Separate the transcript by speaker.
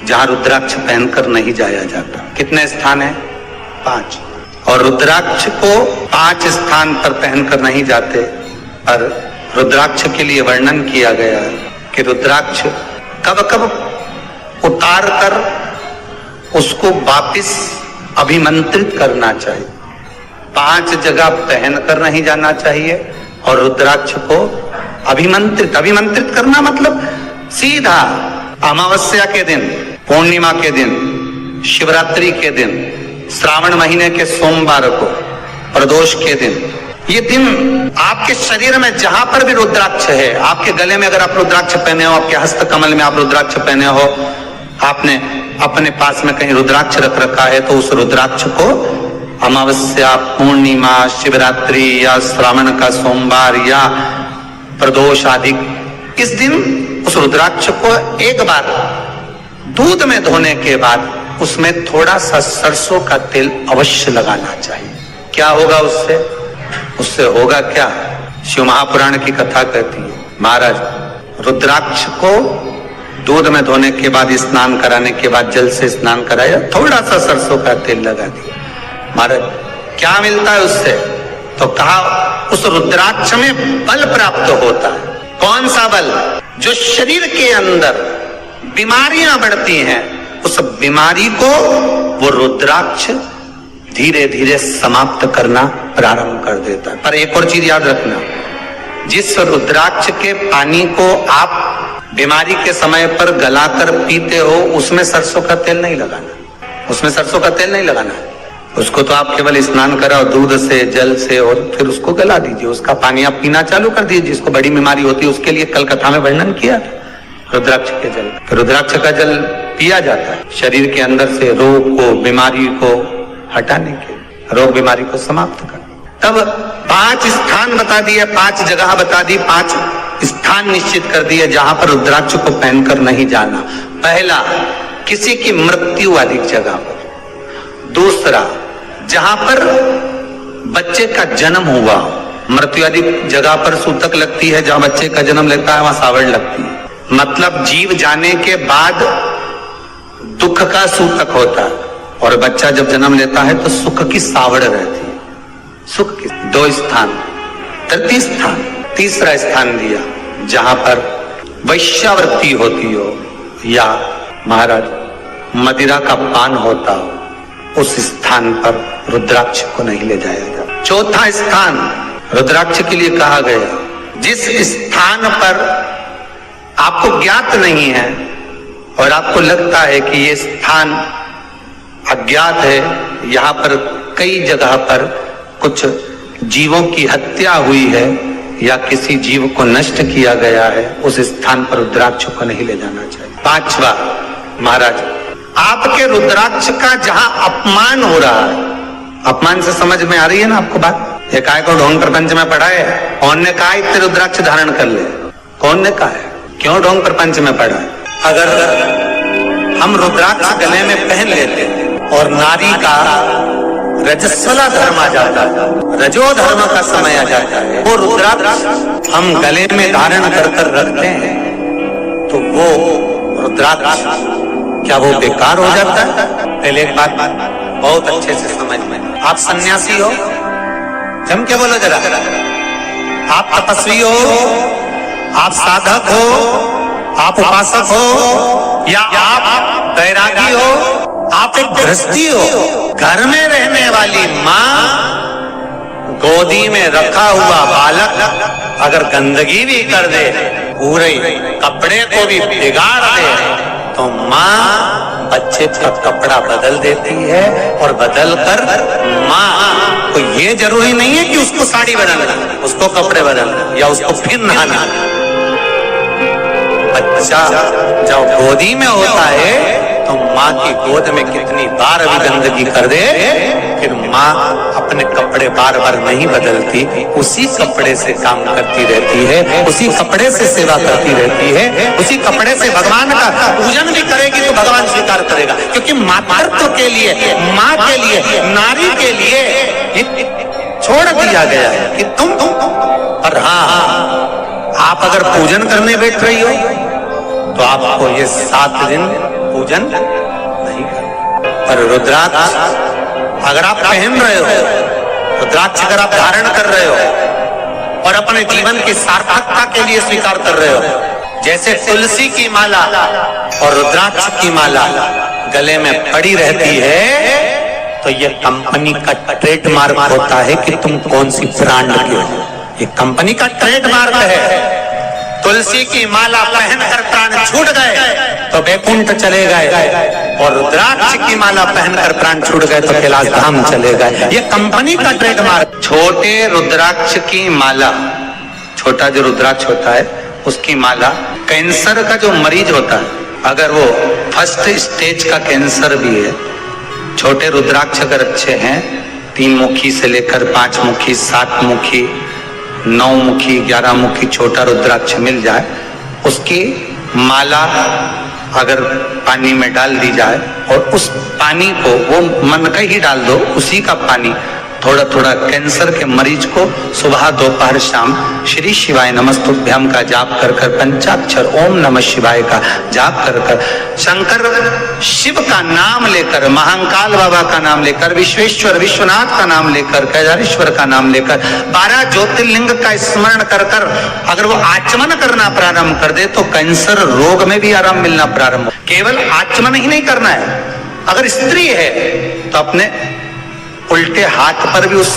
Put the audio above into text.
Speaker 1: जहां रुद्राक्ष पहनकर नहीं जाया जाता। कितने स्थान है? 5। और रुद्राक्ष को 5 स्थान पर पहनकर नहीं जाते। और रुद्राक्ष के लिए वर्णन किया गया है कि रुद्राक्ष कब कब उतार कर उसको वापिस अभिमंत्रित करना चाहिए। 5 जगह पहनकर नहीं जाना चाहिए और रुद्राक्ष को अभिमंत्रित करना मतलब सीधा अमावस्या के दिन, पूर्णिमा के दिन, शिवरात्रि के दिन, श्रावण महीने के सोमवार को, प्रदोष के दिन, ये दिन आपके शरीर में जहां पर भी रुद्राक्ष है, आपके गले में अगर आप रुद्राक्ष पहने हो, आपके हस्त कमल में आप रुद्राक्ष पहने हो, आपने अपने पास में कहीं रुद्राक्ष रख रखा है, तो उस रुद्राक्ष को अमावस्या, पूर्णिमा, शिवरात्रि या श्रावण का सोमवार या प्रदोष आदि, इस दिन उस रुद्राक्ष को एक बार दूध में धोने के बाद उसमें थोड़ा सा सरसों का तेल अवश्य लगाना चाहिए। क्या होगा उससे? उससे होगा क्या? शिव महापुराण की कथा कहती है, महाराज रुद्राक्ष को दूध में धोने के बाद, स्नान कराने के बाद जल से स्नान कराया, थोड़ा सा सरसों का तेल लगा दिया। महाराज क्या मिलता है उससे? तो कहा उस रुद्राक्ष में बल प्राप्त होता है। कौन सा बल? जो शरीर के अंदर बीमारियां बढ़ती हैं, उस बीमारी को वो रुद्राक्ष धीरे धीरे समाप्त करना प्रारंभ कर देता है। पर एक और चीज याद रखना, जिस रुद्राक्ष के पानी को आप बीमारी के समय पर गलाकर पीते हो, उसमें सरसों का तेल नहीं लगाना। उसमें सरसों का तेल नहीं लगाना। उसको तो आप केवल स्नान कराओ दूध से, जल से, और फिर उसको गला दीजिए, उसका पानी आप पीना चालू कर दीजिए। जिसको बड़ी बीमारी होती है उसके लिए कल कथा में वर्णन किया रुद्राक्ष के जल। रुद्राक्ष का जल पिया जाता है शरीर के अंदर से रोग को, बीमारी को हटाने के, रोग बीमारी को समाप्त कर। तब 5 स्थान बता दिए, 5 जगह बता दी, 5 स्थान निश्चित कर दिए जहां पर रुद्राक्ष को पहनकर नहीं जाना। पहला, किसी की मृत्यु वाली जगह पर। दूसरा, जहां पर बच्चे का जन्म हुआ, मृत्यु आदि जगह पर सूतक लगती है। जहां बच्चे का जन्म लगता है वहां सावड़ लगती है। मतलब जीव जाने के बाद दुख का सूतक होता है, और बच्चा जब जन्म लेता है तो सुख की सावड़ रहती है। सुख की 2 स्थान। तृतीय स्थान, तीसरा स्थान दिया जहां पर वैश्यावृत्ति होती हो या महाराज मदिरा का पान होता हो, उस स्थान पर रुद्राक्ष को नहीं ले जाया जाता। चौथा स्थान रुद्राक्ष के लिए कहा गया, जिस स्थान पर आपको ज्ञात नहीं है और आपको लगता है कि ये स्थान अज्ञात है, यहाँ पर कई जगह पर कुछ जीवों की हत्या हुई है या किसी जीव को नष्ट किया गया है, उस स्थान पर रुद्राक्ष को नहीं ले जाना चाहिए। 5वां, महाराज आपके रुद्राक्ष का जहां अपमान हो रहा है, अपमान से समझ में आ रही है ना आपको बात? एक आय को ढोंग प्रपंच में पढ़ा है, कौन ने कहा इतने रुद्राक्ष धारण कर ले? कौन ने कहा है? क्यों ढोंग प्रपंच में पढ़ा है? अगर हम रुद्राक्ष गले में पहन लेते और नारी का रजस्वला धर्म आ जाता है, रजो धर्म का समय आ जाता है, वो रुद्राक्ष हम गले में धारण कर कर रखते हैं, तो वो रुद्राक्ष क्या वो बेकार हो जाता है? पहले एक बात बहुत अच्छे से समझ में, आप सन्यासी हो, जम के बोलो जरा, आप तपस्वी हो, आप साधक हो, आप उपासक हो, या आप बैरागी हो, आप एक गृहस्थी हो, घर में रहने वाली माँ गोदी में रखा हुआ बालक अगर गंदगी भी कर दे, पूरे कपड़े को भी बिगाड़ दे, तो माँ बच्चे का कपड़ा बदल देती है, और बदल कर माँ को ये जरूरी नहीं है कि उसको साड़ी बदलना, उसको कपड़े बदलना या उसको फिर नहाना। बच्चा जब गोदी में होता है तो माँ की गोद में कितनी बार भी गंदगी कर दे, फिर माँ अपने कपड़े बार बार नहीं बदलती, उसी कपड़े से काम करती रहती है, उसी कपड़े से सेवा करती रहती है, उसी कपड़े से भगवान का पूजन भी करेगी तो भगवान स्वीकार करेगा। क्योंकि मातृत्व के लिए, माँ के लिए, नारी के लिए छोड़ दिया गया है कि तुम। और हाँ, आप अगर पूजन करने बैठ रही हो तो आपको ये 7 दिन पूजन नहीं करना। पर रुद्राक्ष अगर आप पहन रहे हो, रुद्राक्ष अगर आप धारण कर रहे हो और अपने जीवन की सार्थकता के लिए स्वीकार कर रहे हो, जैसे तुलसी की माला और रुद्राक्ष की माला गले में पड़ी रहती है, तो ये कंपनी का ट्रेडमार्क होता है कि तुम कौन सी ब्रांड के हो। ये कंपनी का ट्रेडमार्क है। तुलसी की माला पहनकर प्राण छूट गए तो वैकुंठ चले गए, और रुद्राक्ष की माला पहनकर प्राण छूट गए तो कैलाश धाम चले गए। ये कंपनी का ट्रेडमार्क। छोटे रुद्राक्ष की माला, छोटा जो रुद्राक्ष होता है उसकी माला, कैंसर का जो मरीज होता है, अगर वो फर्स्ट स्टेज का कैंसर भी है, छोटे रुद्राक्ष अगर अच्छे हैं, 3 मुखी से लेकर 5 मुखी, 7 मुखी, 9 मुखी, 11 मुखी छोटा रुद्राक्ष मिल जाए, उसकी माला अगर पानी में डाल दी जाए और उस पानी को वो मन का ही डाल दो, उसी का पानी थोड़ा थोड़ा कैंसर के मरीज को सुबह दोपहर शाम श्री शिवाय नमस्तुभ्यम का जाप कर कर, पंचाक्षर ओम नमः शिवाय का जाप कर कर, शंकर शिव का नाम लेकर, महाकाल बाबा का नाम लेकर, विश्वेश्वर विश्वनाथ का नाम लेकर, केदारेश्वर का नाम लेकर, 12 ज्योतिर्लिंग का स्मरण कर कर अगर वो आचमन करना प्रारंभ कर दे तो कैंसर रोग में भी आराम मिलना प्रारंभ हो। केवल आचमन ही नहीं करना है, अगर स्त्री है तो अपने उल्टे हाथ पर भी उस